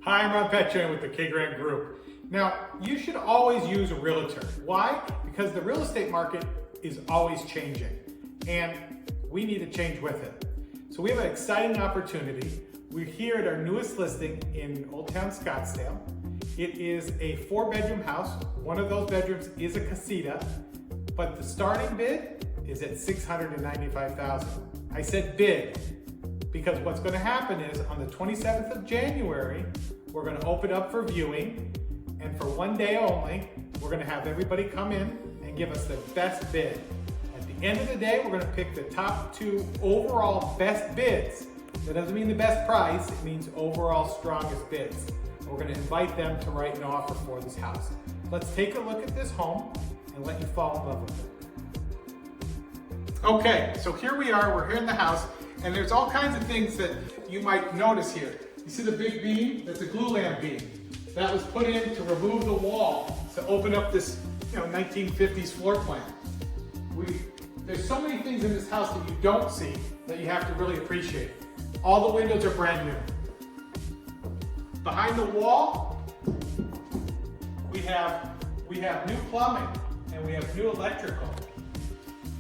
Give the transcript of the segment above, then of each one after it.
Hi, I'm Ron Pacioni with the K-Grant Group. Now, you should always use a realtor. Why? Because the real estate market is always changing, and we need to change with it. So we have an exciting opportunity. We're here at our newest listing in Old Town Scottsdale. It is a 4-bedroom house. One of those bedrooms is a Casita, but the starting bid is at $695,000. I said bid because what's going to happen is on the 27th of January, we're going to open up for viewing, and for one day only, we're going to have everybody come in and give us the best bid. At the end of the day, we're going to pick the top 2 overall best bids. That doesn't mean the best price, it means overall strongest bids. And we're going to invite them to write an offer for this house. Let's take a look at this home and let you fall in love with it. Okay, so here we are, we're here in the house, and there's all kinds of things that you might notice here. You see the big beam? That's a glue lamp beam. That was put in to remove the wall to open up this 1950s floor plan. There's so many things in this house that you don't see that you have to really appreciate. All the windows are brand new. Behind the wall, we have new plumbing and we have new electrical.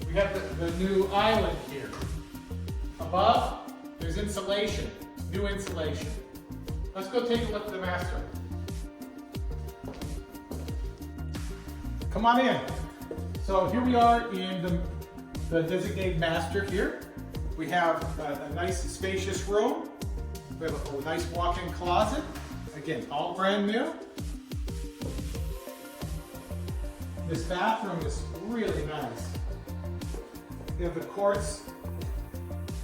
We have the new island here. Above, there's insulation, new insulation. Let's go take a look at the master. Come on in. So here we are in the designated master here. We have a nice spacious room. We have a nice walk-in closet. Again, all brand new. This bathroom is really nice. We have the quartz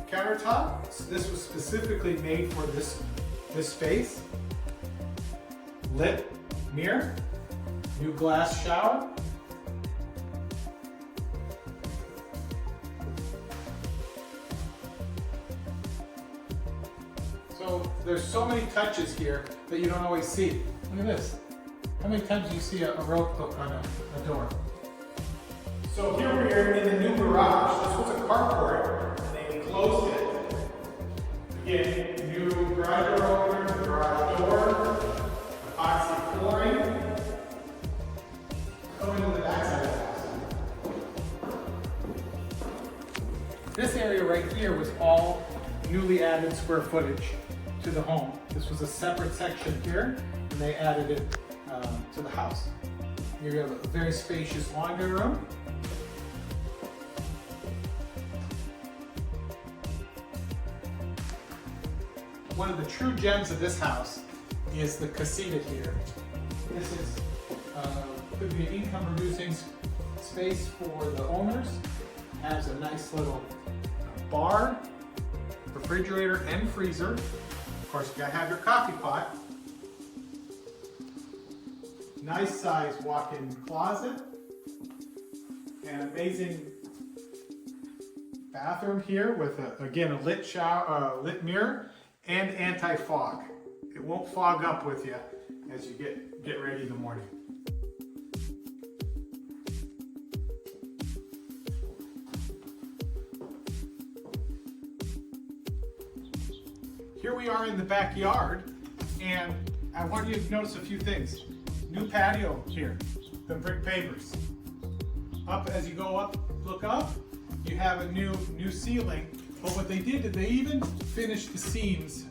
countertop. So this was specifically made for this space. Lit mirror, new glass shower. So there's so many touches here that you don't always see. Look at this. How many times do you see a rope hook on a door? So here we are in the new garage. This was a carport, and they enclosed it. Again, new garage door opener, garage door, epoxy flooring. Coming to the backside of the house. This area right here was all newly added square footage to the home. This was a separate section here, and they added it to the house. Here you have a very spacious laundry room. One of the true gems of this house is the Casita here. This is could be an income-producing space for the owners. Has a nice little bar, refrigerator, and freezer. Of course, you gotta have your coffee pot. Nice size walk-in closet. An amazing bathroom here with again a lit shower, lit mirror. And anti-fog. It won't fog up with you as you get ready in the morning. Here we are in the backyard, and I want you to notice a few things. New patio here, the brick pavers. Up as you go up, look up, you have a new ceiling. But what they did is they even finished the seams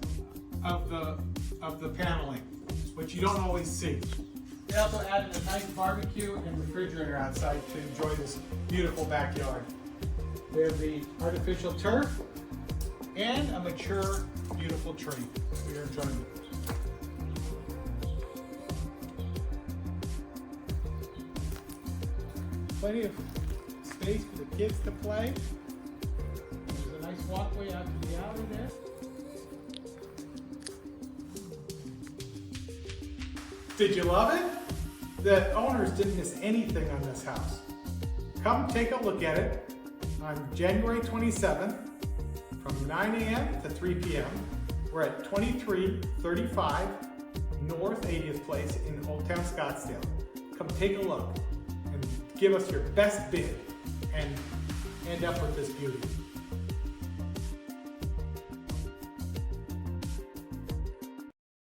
of the paneling, which you don't always see. They also added a nice barbecue and refrigerator outside to enjoy this beautiful backyard. We have the artificial turf and a mature, beautiful tree. We are enjoying it. Plenty of space for the kids to play. Nice walkway out to the alley there. Did you love it? The owners didn't miss anything on this house. Come take a look at it on January 27th from 9 a.m. to 3 p.m. We're at 2335 North 80th Place in Old Town Scottsdale. Come take a look and give us your best bid and end up with this beauty.